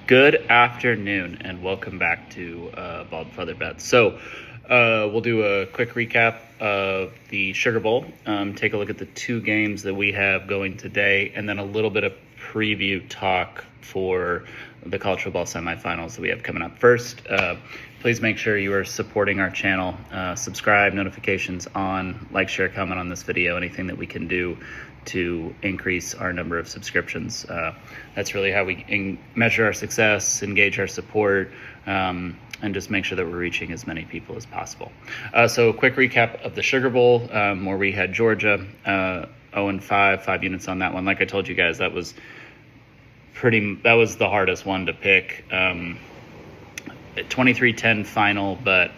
Good afternoon, and welcome back to Bald Feather Bets. So, we'll do a quick recap of the Sugar Bowl, take a look at the two games that we have going today, and then a little bit of preview talk for the college football semifinals that we have coming up. First, please make sure you are supporting our channel. Subscribe, notifications on, like, share, comment on this video, anything that we can do to increase our number of subscriptions. That's really how we measure our success, engage our support, and just make sure that we're reaching as many people as possible. So a quick recap of the Sugar Bowl, where we had Georgia 0-5, 5 units on that one. Like I told you guys, that was the hardest one to pick. 23-10 final, but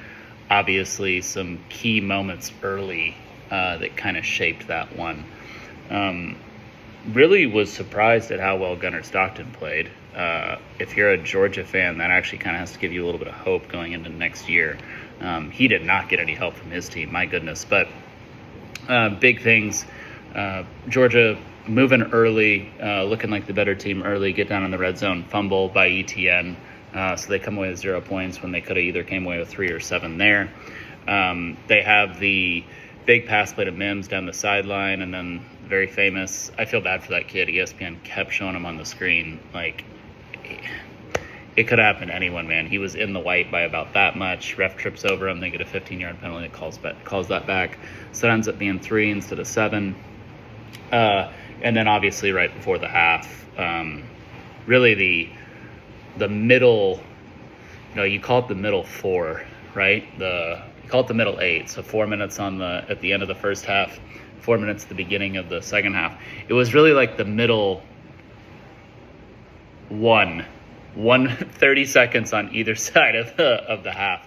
obviously some key moments early that kind of shaped that one. Really was surprised at how well Gunnar Stockton played. If you're a Georgia fan, that actually kind of has to give you a little bit of hope going into next year. He did not get any help from his team, my goodness. But big things, Georgia moving early, looking like the better team early, get down in the red zone, fumble by ETN. So they come away with 0 points when they could have either came away with 3 or 7 there. They have the big pass play to Mims down the sideline, and then very famous. I feel bad for that kid. ESPN kept showing him on the screen. Like, it could have happened to anyone, man. He was in the white by about that much. Ref trips over him. They get a 15-yard penalty that calls that back. So it ends up being 3 instead of 7. And then obviously right before the half, really the middle, you call it the middle 4, right? You call it the middle 8. So 4 minutes at the end of the first half, 4 minutes at the beginning of the second half. It was really like the middle 30 seconds on either side of the half.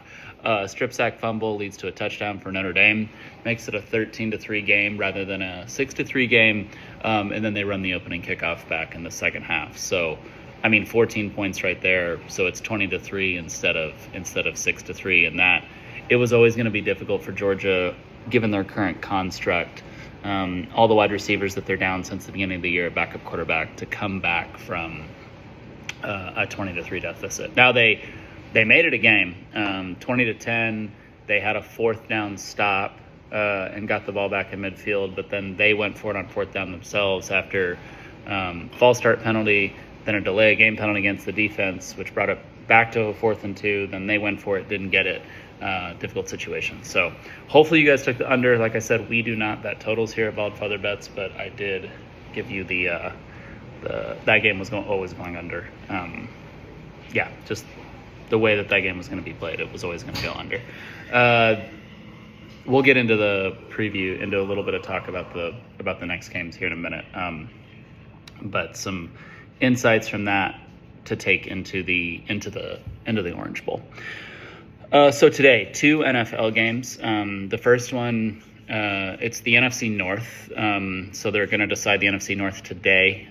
Strip sack fumble leads to a touchdown for Notre Dame, makes it a 13-3 game rather than a 6-3 game, and then they run the opening kickoff back in the second half. So, 14 points right there. So it's 20-3 instead of 6-3, and that it was always going to be difficult for Georgia given their current construct. All the wide receivers that they're down since the beginning of the year, backup quarterback, to come back from a 20-3 deficit. Now they made it a game, 20-10. They had a 4th down stop and got the ball back in midfield, but then they went for it on 4th down themselves after false start penalty, then a delay game penalty against the defense, which brought it back to a 4th and 2. Then they went for it, didn't get it. Difficult situation. So hopefully you guys took the under. Like I said, we do not bet totals here at Bald Feather Bets, but I did give you that game was always going under. Just the way that game was going to be played, it was always going to go under. We'll get into the preview, into a little bit of talk about the next games here in a minute. But some insights from that to take into the Orange Bowl. So today, 2 NFL games. The first one, it's the NFC North. So they're going to decide the NFC North today.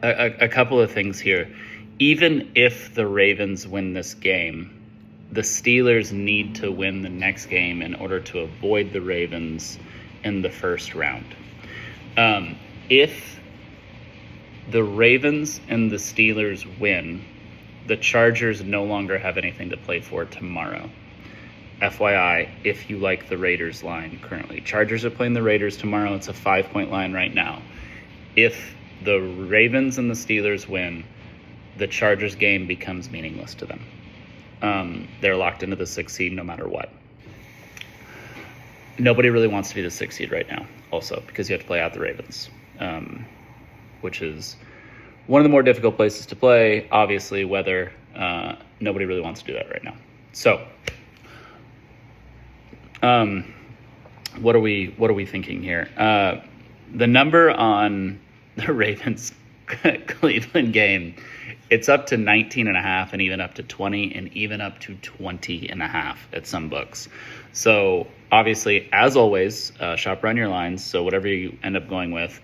A couple of things here. Even if the Ravens win this game, the Steelers need to win the next game in order to avoid the Ravens in the first round. If the Ravens and the Steelers win, the Chargers no longer have anything to play for tomorrow. FYI, if you like the Raiders line currently. Chargers are playing the Raiders tomorrow. It's a 5-point line right now. If the Ravens and the Steelers win, the Chargers game becomes meaningless to them. They're locked into the 6th seed no matter what. Nobody really wants to be the 6th seed right now, also, because you have to play out the Ravens, which is one of the more difficult places to play. Obviously, weather, nobody really wants to do that right now. So, what are we thinking here? The number on the Ravens Cleveland game, it's up to 19.5 and even up to 20 and even up to 20.5 at some books. So obviously, as always, shop around your lines. So whatever you end up going with.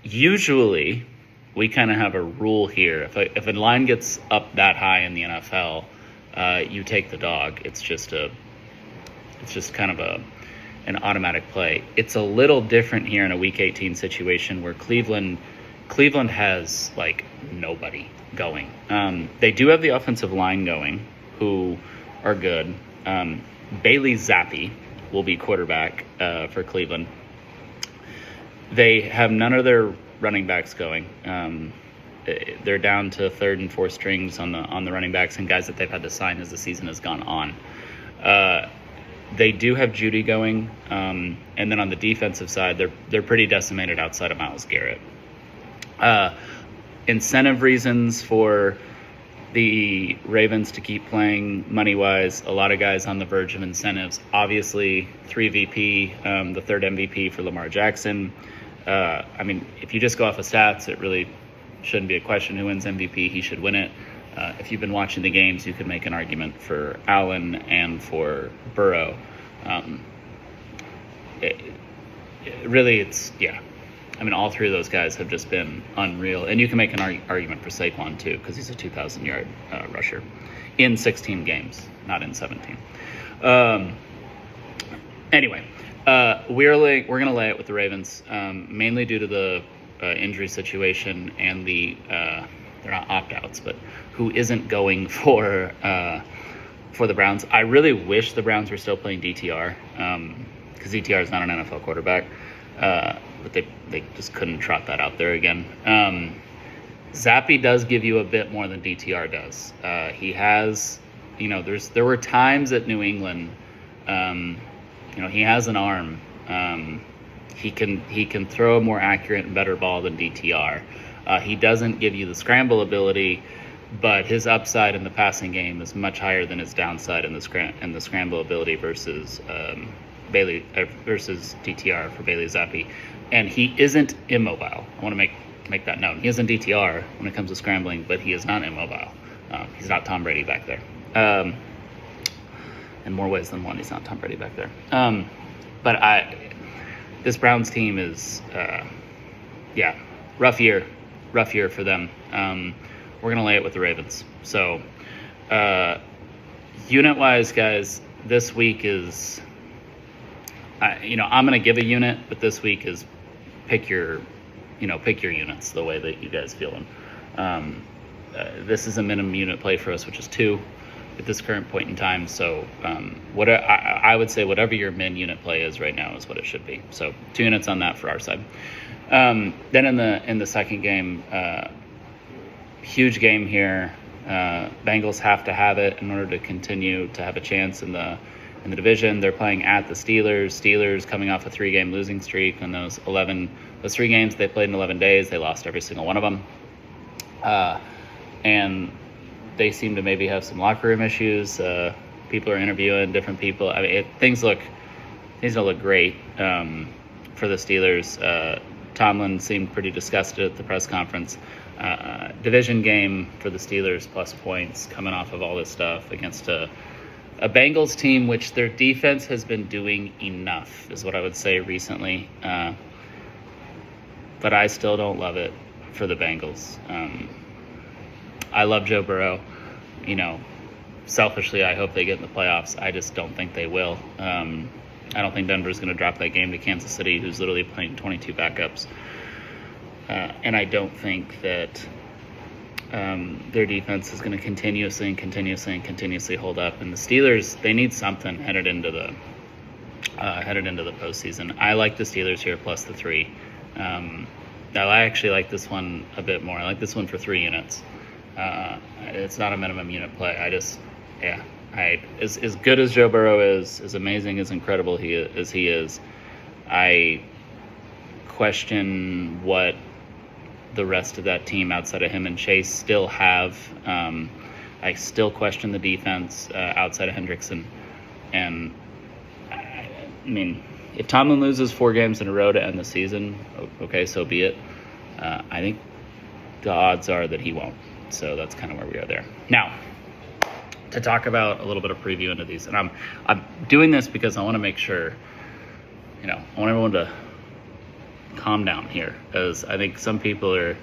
Usually, we kind of have a rule here. If a line gets up that high in the NFL, you take the dog. It's just kind of an automatic play. It's a little different here in a Week 18 situation where Cleveland Cleveland has like nobody going. They do have the offensive line going, who are good. Bailey Zappi will be quarterback for Cleveland. They have none of their running backs going. They're down to third and fourth strings on the running backs and guys that they've had to sign as the season has gone on. They do have Judy going, and then on the defensive side, they're pretty decimated outside of Myles Garrett. Incentive reasons for the Ravens to keep playing money-wise, a lot of guys on the verge of incentives. Obviously, 3 VP, the third MVP for Lamar Jackson. I mean, if you just go off of stats, it really shouldn't be a question who wins MVP. He should win it. If you've been watching the games, you could make an argument for Allen and for Burrow. I mean, all three of those guys have just been unreal. And you can make an argument for Saquon, too, because he's a 2,000-yard rusher in 16 games, not in 17. Anyway, we're going to lay it with the Ravens, mainly due to the injury situation and they're not opt-outs, but who isn't going for the Browns. I really wish the Browns were still playing DTR, because DTR is not an NFL quarterback. But they just couldn't trot that out there again. Zappi does give you a bit more than DTR does. He has, there were times at New England, he has an arm. He can throw a more accurate and better ball than DTR. He doesn't give you the scramble ability, but his upside in the passing game is much higher than his downside in the scramble ability versus versus DTR for Bailey Zappi. And he isn't immobile. I want to make that known. He isn't DTR when it comes to scrambling, but he is not immobile. He's not Tom Brady back there. In more ways than one, he's not Tom Brady back there. But this Browns team is, rough year for them. We're going to lay it with the Ravens. So, unit-wise, guys, this week is, I'm going to give a unit, but this week is pick your units the way that you guys feel them. This is a minimum unit play for us, which is 2 at this current point in time. So I would say whatever your min unit play is right now is what it should be. So 2 units on that for our side. Then in the second game, huge game here. Bengals have to have it in order to continue to have a chance in the division. They're playing at the Steelers. Steelers coming off a 3-game losing streak. And those 3 games they played in 11 days, they lost every single one of them. And they seem to maybe have some locker room issues. People are interviewing different people. I mean, things don't look great for the Steelers. Tomlin seemed pretty disgusted at the press conference. Division game for the Steelers, plus points, coming off of all this stuff against a Bengals team, which their defense has been doing enough, is what I would say recently. But I still don't love it for the Bengals. I love Joe Burrow. Selfishly, I hope they get in the playoffs. I just don't think they will. I don't think Denver's going to drop that game to Kansas City, who's literally playing 22 backups. And I don't think that their defense is going to continuously hold up. And the Steelers, they need something headed into the postseason. I like the Steelers here plus the 3. I actually like this one a bit more. I like this one for 3 units. It's not a minimum unit play. As good as Joe Burrow is, as amazing, as incredible he is, I question what the rest of that team outside of him and Chase still have. I still question the defense outside of Hendrickson. And, I mean, if Tomlin loses 4 games in a row to end the season, okay, so be it. I think the odds are that he won't. So that's kind of where we are there. Now, to talk about a little bit of preview into these, and I'm doing this because I want to make sure, I want everyone to calm down here, as I think some people are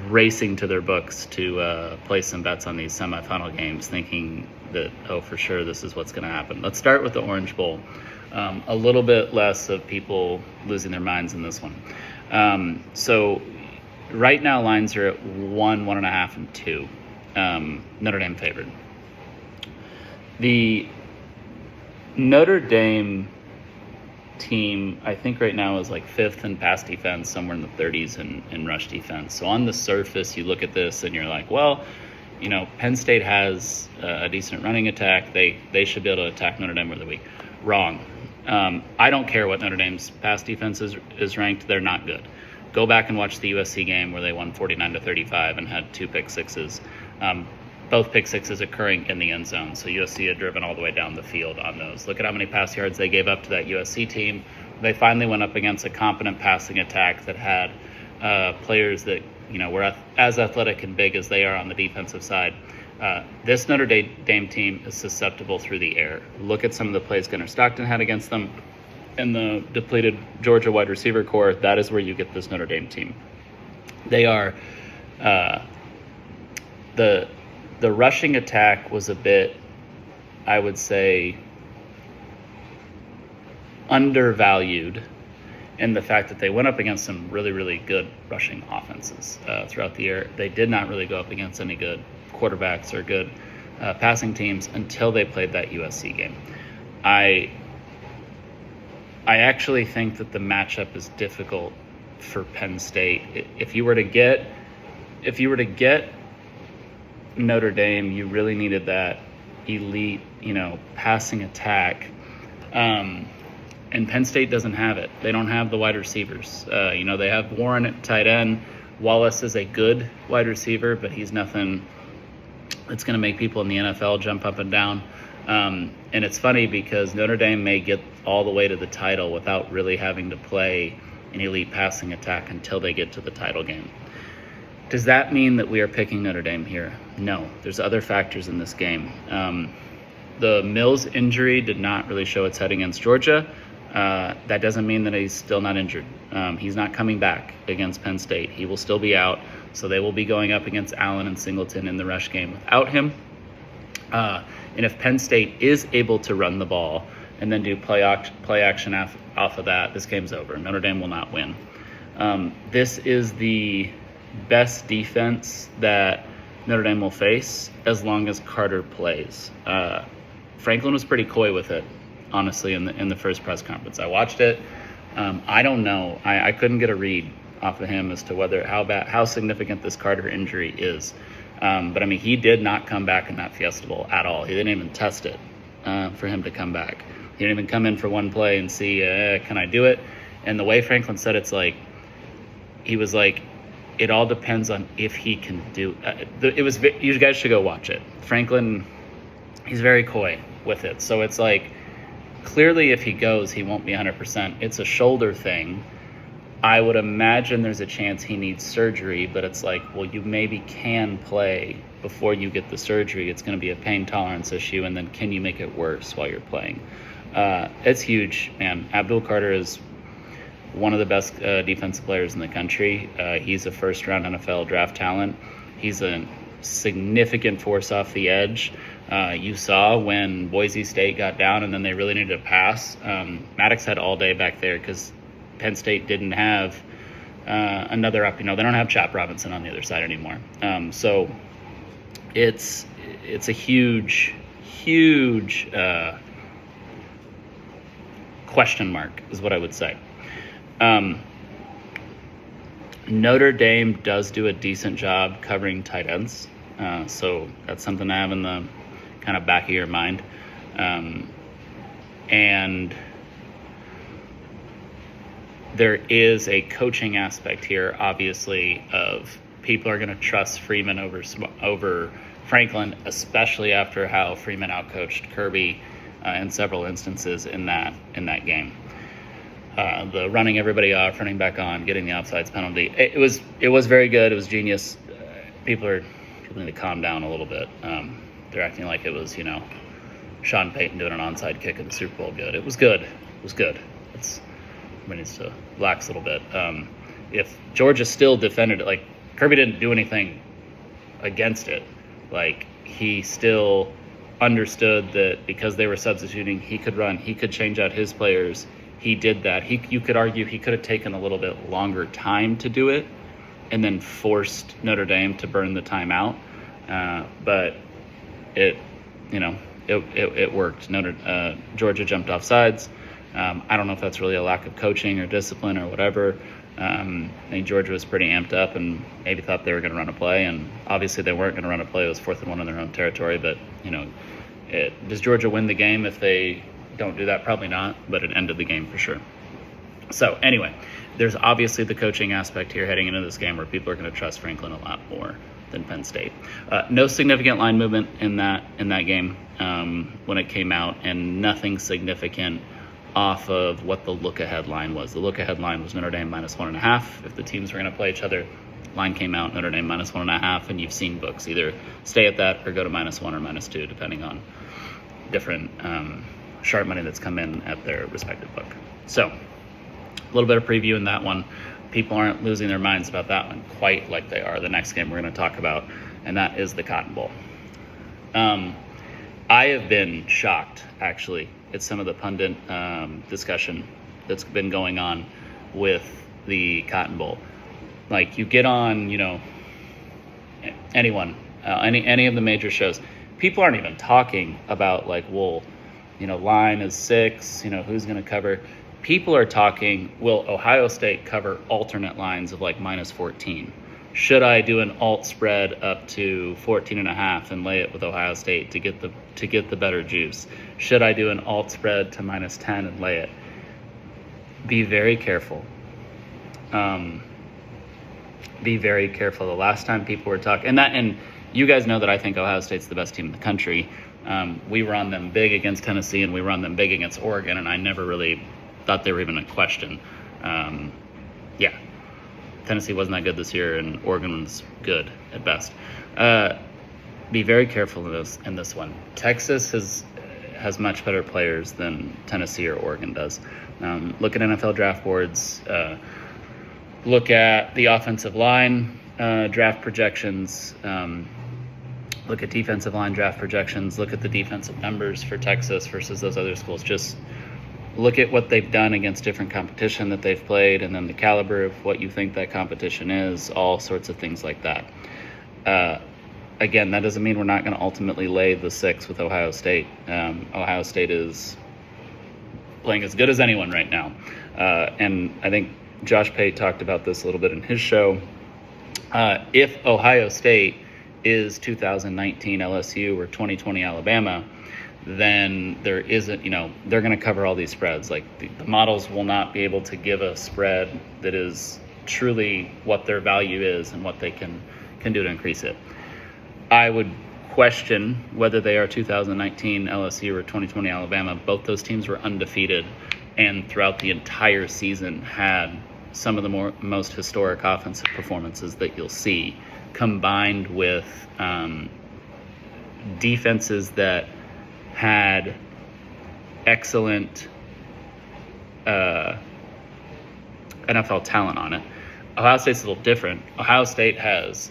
racing to their books to place some bets on these semifinal games, thinking that, for sure, this is what's going to happen. Let's start with the Orange Bowl. A little bit less of people losing their minds in this one. So Right now, lines are at 1.5, and 2. Notre Dame favored. The Notre Dame team, I think right now is like 5th in pass defense, somewhere in the 30s in rush defense. So on the surface, you look at this and you're like, well, Penn State has a decent running attack. They should be able to attack Notre Dame really weak. Wrong. I don't care what Notre Dame's pass defense is ranked. They're not good. Go back and watch the USC game where they won 49-35 and had 2 pick sixes. Both pick sixes occurring in the end zone. So USC had driven all the way down the field on those. Look at how many pass yards they gave up to that USC team. They finally went up against a competent passing attack that had players that were as athletic and big as they are on the defensive side. This Notre Dame team is susceptible through the air. Look at some of the plays Gunnar Stockton had against them in the depleted Georgia wide receiver core. That is where you get this Notre Dame team. They are the rushing attack was a bit, I would say, undervalued in the fact that they went up against some really, really good rushing offenses throughout the year. They did not really go up against any good quarterbacks or good passing teams until they played that USC game. I actually think that the matchup is difficult for Penn State. If you were to get Notre Dame, you really needed that elite, passing attack. And Penn State doesn't have it. They don't have the wide receivers. They have Warren at tight end. Wallace is a good wide receiver, but he's nothing that's going to make people in the NFL jump up and down. And it's funny because Notre Dame may get all the way to the title without really having to play an elite passing attack until they get to the title game. Does that mean that we are picking Notre Dame here? No. There's other factors in this game. The Mills injury did not really show its head against Georgia. That doesn't mean that he's still not injured. He's not coming back against Penn State. He will still be out. So they will be going up against Allen and Singleton in the rush game without him. And if Penn State is able to run the ball and then do play action off of that, this game's over. Notre Dame will not win. This is the best defense that Notre Dame will face as long as Carter plays. Franklin was pretty coy with it, honestly, in the first press conference. I watched it. I don't know. I couldn't get a read off of him as to how significant this Carter injury is. But he did not come back in that Fiesta Bowl at all. He didn't even test it for him to come back. He didn't even come in for one play and see, can I do it? And the way Franklin said he was like, it all depends on if he can do it. You guys should go watch it. Franklin, he's very coy with it. So it's like, clearly if he goes, he won't be 100%. It's a shoulder thing. I would imagine there's a chance he needs surgery, but it's like, well, you maybe can play before you get the surgery. It's going to be a pain tolerance issue, and then can you make it worse while you're playing? It's huge, man. Abdul Carter is one of the best defensive players in the country. He's a first-round NFL draft talent. He's a significant force off the edge. You saw when Boise State got down and then they really needed to pass. Maddox had all day back there because Penn State didn't have another up. They don't have Chap Robinson on the other side anymore. So it's a huge question mark is what I would say. Notre Dame does do a decent job covering tight ends. So that's something to have in the kind of back of your mind. And there is a coaching aspect here, obviously, of people are going to trust Freeman over Franklin, especially after how Freeman outcoached Kirby in several instances in that game. The running everybody off, running back on, getting the offsides penalty. It was very good. It was genius. People need to calm down a little bit. They're acting like it was, Sean Payton doing an onside kick in the Super Bowl. Good. It was good. Everybody needs to relax a little bit. If Georgia still defended it, like Kirby didn't do anything against it. Like he still understood that because they were substituting, he could run, he could change out his players. He did that. You could argue he could have taken a little bit longer time to do it, and then forced Notre Dame to burn the timeout. But it worked. Georgia jumped off sides. I don't know if that's really a lack of coaching or discipline or whatever. I think Georgia was pretty amped up and maybe thought they were going to run a play, and obviously they weren't going to run a play. It was 4th and 1 in their own territory. But does Georgia win the game if they don't do that? Probably not, but it ended the game for sure. So anyway, there's obviously the coaching aspect here heading into this game where people are going to trust Franklin a lot more than Penn State. No significant line movement in that game when it came out, and nothing significant off of what the look-ahead line was. The look-ahead line was Notre Dame -1.5. If the teams were going to play each other, line came out Notre Dame -1.5, and you've seen books either stay at that or go to -1 or -2, depending on different sharp money that's come in at their respective book. So a little bit of preview in that one. People aren't losing their minds about that one quite like they are the next game we're going to talk about, and that is the Cotton Bowl. I have been shocked, actually, at some of the pundit discussion that's been going on with the Cotton Bowl. Like, you get on, anyone, any of the major shows, people aren't even talking about, like, well, line is 6, who's going to cover. People are talking, will Ohio State cover alternate lines of like -14? Should I do an alt spread up to 14.5 and lay it with Ohio State to get the better juice? Should I do an alt spread to -10 and lay it? Be very careful. Be very careful. The last time people were talking, and you guys know that I think Ohio State's the best team in the country. We were on them big against Tennessee, and we were on them big against Oregon, and I never really thought they were even a question. Tennessee wasn't that good this year, and Oregon was good at best. Be very careful in this one. Texas has much better players than Tennessee or Oregon does. Look at NFL draft boards. Look at the offensive line draft projections. Look at defensive line draft projections. Look at the defensive numbers for Texas versus those other schools. Just look at what they've done against different competition that they've played, and then the caliber of what you think that competition is, all sorts of things like that. Again, that doesn't mean we're not going to ultimately lay the 6 with Ohio State. Ohio State is playing as good as anyone right now. And I think Josh Pate talked about this a little bit in his show. If Ohio State is 2019 LSU or 2020 Alabama, then there isn't, they're going to cover all these spreads. Like the models will not be able to give a spread that is truly what their value is and what they can do to increase it. I would question whether they are 2019 LSU or 2020 Alabama. Both those teams were undefeated, and throughout the entire season had some of the most historic offensive performances that you'll see, combined with defenses that had excellent NFL talent on it. Ohio State's a little different. Ohio State has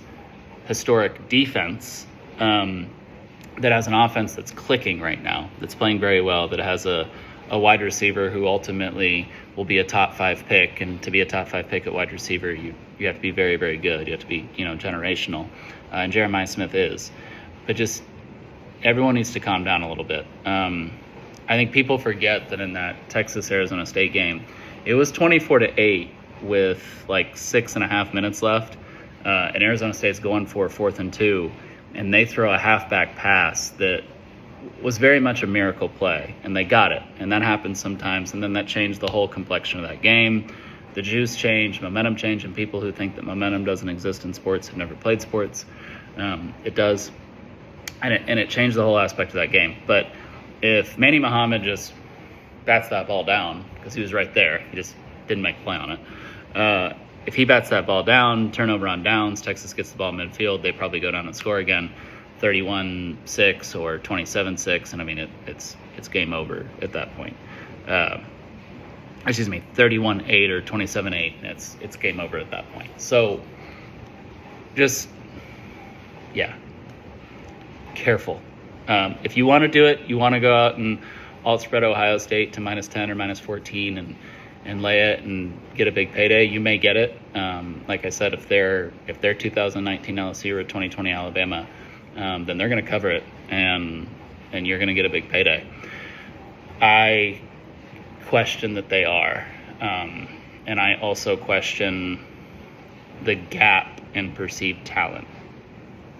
historic defense that has an offense that's clicking right now, that's playing very well, that has a wide receiver who ultimately will be a top 5 pick. And to be a top 5 pick at wide receiver, you have to be very, very good. You have to be, generational. And Jeremiah Smith is. But just everyone needs to calm down a little bit. I think people forget that in that Texas-Arizona State game, it was 24-8 with like 6.5 minutes left. And Arizona State's going for 4th and 2, and they throw a halfback pass that was very much a miracle play, and they got it. And that happens sometimes, and then that changed the whole complexion of that game. The juice changed, momentum changed, and people who think that momentum doesn't exist in sports have never played sports. It does, and it changed the whole aspect of that game. But if Manny Muhammad just bats that ball down, because he was right there, he just didn't make a play on it. If he bats that ball down, turnover on downs, Texas gets the ball midfield, they probably go down and score again, 31-6 or 27-6, and I mean it's game over at that point. 31-8 or 27-8, it's game over at that point. So just careful. If you want to do it, you want to go out and alt spread Ohio State to -10 or -14 and and lay it and get a big payday, you may get it. Like I said, if they're 2019 LSU or 2020 Alabama, then they're going to cover it, and you're going to get a big payday. I question that they are, and I also question the gap in perceived talent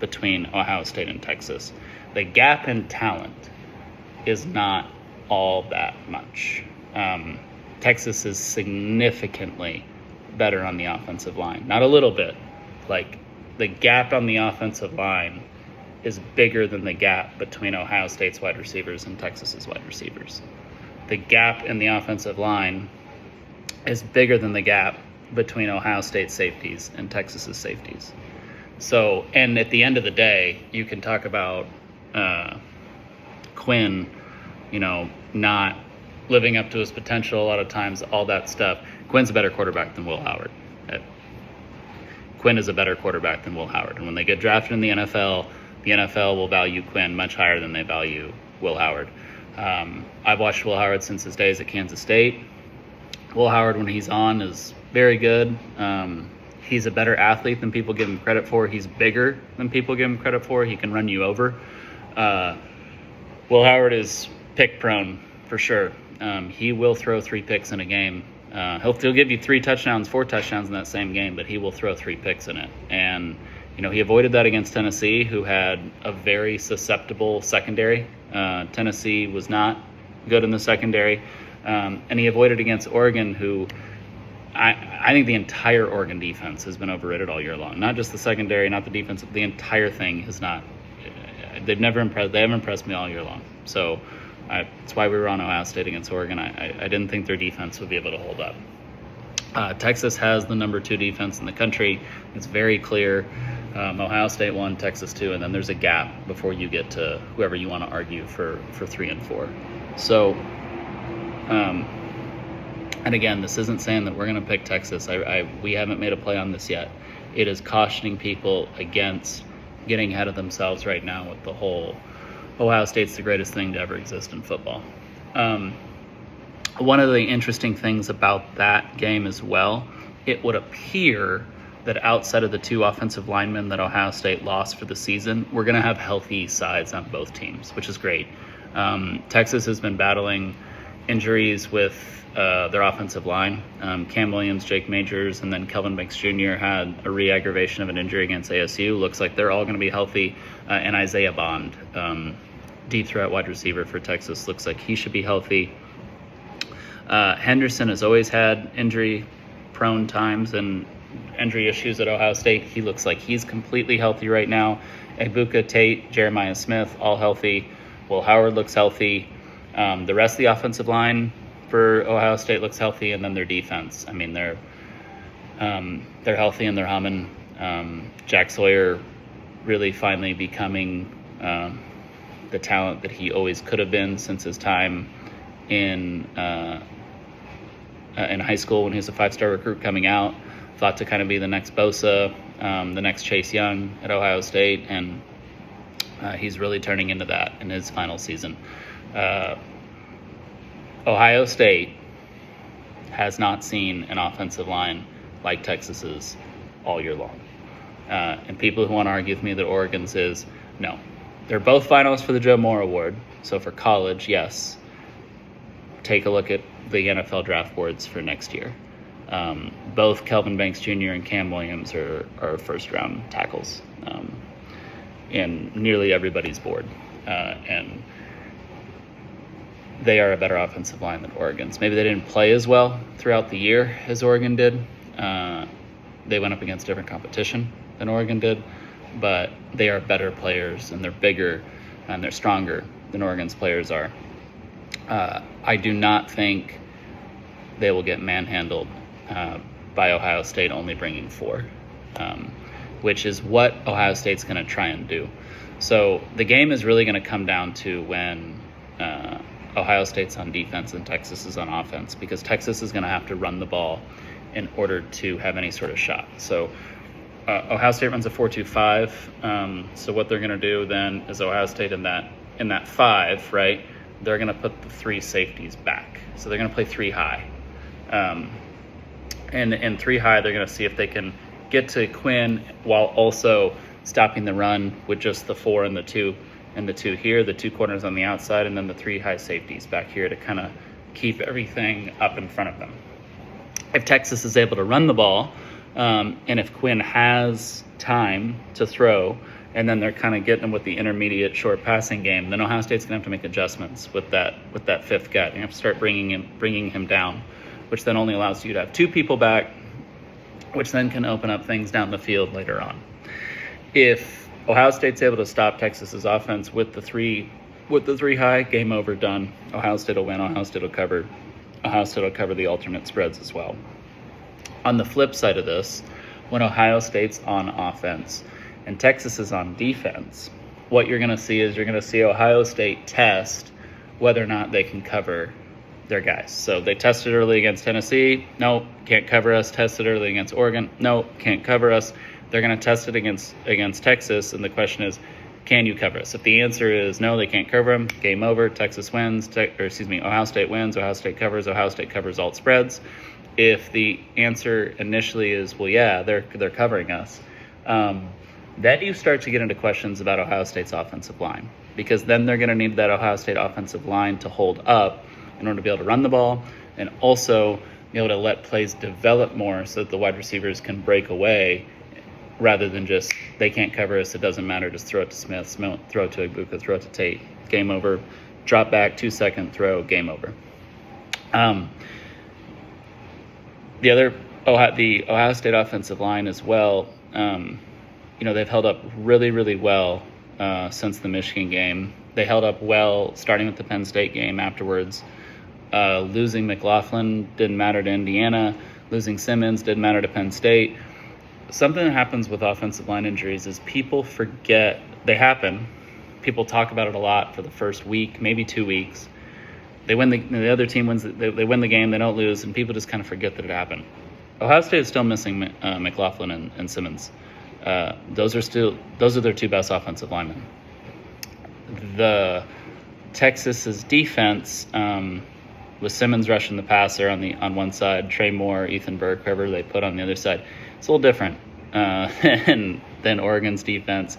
between Ohio State and Texas. The gap in talent is not all that much. Texas is significantly better on the offensive line. Not a little bit. Like, the gap on the offensive line is bigger than the gap between Ohio State's wide receivers and Texas's wide receivers. The gap in the offensive line is bigger than the gap between Ohio State's safeties and Texas's safeties. So, and at the end of the day, you can talk about Quinn, not living up to his potential a lot of times, all that stuff. Quinn's a better quarterback than Will Howard. Quinn is a better quarterback than Will Howard. And when they get drafted in the NFL will value Quinn much higher than they value Will Howard. I've watched Will Howard since his days at Kansas State. Will Howard, when he's on, is very good. He's a better athlete than people give him credit for. He's bigger than people give him credit for. He can run you over. Will Howard is pick prone for sure. He will throw 3 picks in a game. He'll give you 4 touchdowns in that same game, but he will throw 3 picks in it. And, he avoided that against Tennessee, who had a very susceptible secondary. Tennessee was not good in the secondary. And he avoided against Oregon, who I think the entire Oregon defense has been overrated all year long. Not just the secondary, not the defense. The entire thing has not. They haven't impressed me all year long. So that's why we were on Ohio State against Oregon. I didn't think their defense would be able to hold up. Texas has the number 2 defense in the country. It's very clear. Ohio State 1, Texas 2, and then there's a gap before you get to whoever you want to argue for 3 and 4. So, and again, this isn't saying that we're going to pick Texas. We haven't made a play on this yet. It is cautioning people against getting ahead of themselves right now with the whole Ohio State's the greatest thing to ever exist in football. One of the interesting things about that game as well, it would appear that outside of the 2 offensive linemen that Ohio State lost for the season, we're going to have healthy sides on both teams, which is great. Texas has been battling injuries with their offensive line. Cam Williams, Jake Majors, and then Kelvin Banks Jr. had a re-aggravation of an injury against ASU. Looks like they're all going to be healthy. And Isaiah Bond, deep threat wide receiver for Texas, looks like he should be healthy. Henderson has always had injury-prone times and injury issues at Ohio State. He looks like he's completely healthy right now. Ibuka, Tate, Jeremiah Smith, all healthy. Will Howard looks healthy. The rest of the offensive line for Ohio State looks healthy, and then their defense. I mean, they're healthy and they're humming. Jack Sawyer really finally becoming the talent that he always could have been since his time in high school when he was a 5-star recruit coming out. Thought to kind of be the next Bosa, the next Chase Young at Ohio State, and he's really turning into that in his final season. Ohio State has not seen an offensive line like Texas's all year long. And people who want to argue with me that Oregon's is, no. They're both finalists for the Joe Moore Award. So for college, yes, take a look at the NFL draft boards for next year. Both Kelvin Banks Jr. and Cam Williams are first-round tackles in nearly everybody's board. And they are a better offensive line than Oregon's. Maybe they didn't play as well throughout the year as Oregon did. They went up against different competition than Oregon did, but they are better players, and they're bigger, and they're stronger than Oregon's players are. I do not think they will get manhandled by Ohio State only bringing 4, which is what Ohio State's going to try and do. So the game is really going to come down to when Ohio State's on defense and Texas is on offense, because Texas is going to have to run the ball in order to have any sort of shot. So Ohio State runs a 4-2-5. So what they're going to do then is Ohio State in that 5, right? They're going to put the 3 safeties back. So they're going to play 3 high. And 3 high, they're going to see if they can get to Quinn while also stopping the run with just the 4 and the 2 here, the 2 corners on the outside, and then the 3 high safeties back here to kind of keep everything up in front of them. If Texas is able to run the ball, and if Quinn has time to throw, and then they're kind of getting them with the intermediate short passing game, then Ohio State's going to have to make adjustments with that 5th guy. You have to start bringing him down, which then only allows you to have 2 people back, which then can open up things down the field later on. If Ohio State's able to stop Texas's offense with the 3 high, game over, done. Ohio State will win. Ohio State will cover. Ohio State will cover the alternate spreads as well. On the flip side of this, when Ohio State's on offense and Texas is on defense, what you're going to see is Ohio State test whether or not they can cover their guys. So they tested early against Tennessee. Nope, can't cover us. Tested early against Oregon. Nope, can't cover us. They're going to test it against Texas, and the question is, can you cover us? If the answer is no, they can't cover them, game over. Texas wins. Ohio State wins. Ohio State covers. Ohio State covers alt spreads. If the answer initially is, well, yeah, they're covering us, then you start to get into questions about Ohio State's offensive line, because then they're going to need that Ohio State offensive line to hold up in order to be able to run the ball and also be able to let plays develop more so that the wide receivers can break away rather than just, they can't cover us, it doesn't matter, just throw it to Smith, throw it to Ibuka, throw it to Tate, game over, drop back, 2-second throw, game over. The Ohio State offensive line as well, they've held up really, really well since the Michigan game. They held up well starting with the Penn State game afterwards. Losing McLaughlin didn't matter to Indiana. Losing Simmons didn't matter to Penn State. Something that happens with offensive line injuries is people forget they happen. People talk about it a lot for the first week, maybe 2 weeks. They win the other team wins. They win the game. They don't lose, and people just kind of forget that it happened. Ohio State is still missing McLaughlin and Simmons. Those are their 2 best offensive linemen. The Texas's defense, with Simmons rushing the passer on one side, Trey Moore, Ethan Burke, whoever they put on the other side, it's a little different than Oregon's defense.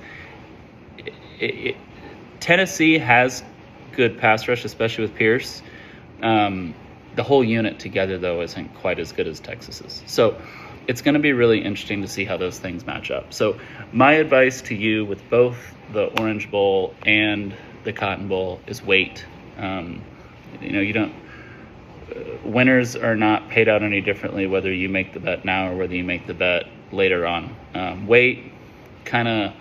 Tennessee has good pass rush, especially with Pierce. The whole unit together, though, isn't quite as good as Texas's. So it's going to be really interesting to see how those things match up. So my advice to you with both the Orange Bowl and the Cotton Bowl is wait. You don't. Winners are not paid out any differently whether you make the bet now or whether you make the bet later on. Wait, kind of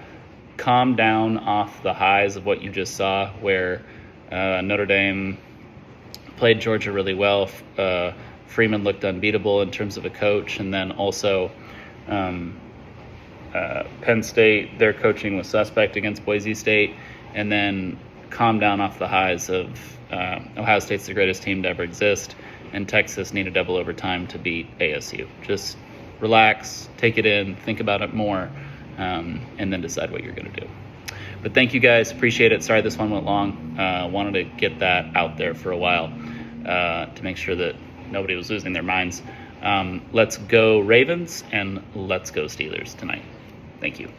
calm down off the highs of what you just saw, where Notre Dame played Georgia really well. Freeman looked unbeatable in terms of a coach, and then also Penn State, their coaching was suspect against Boise State, and then calm down off the highs of Ohio State's the greatest team to ever exist, and Texas need a double overtime to beat ASU. Just relax, take it in, think about it more, and then decide what you're going to do. But thank you guys, appreciate it. Sorry this one went long. Wanted to get that out there for a while to make sure that nobody was losing their minds. Let's go Ravens and let's go Steelers tonight. Thank you.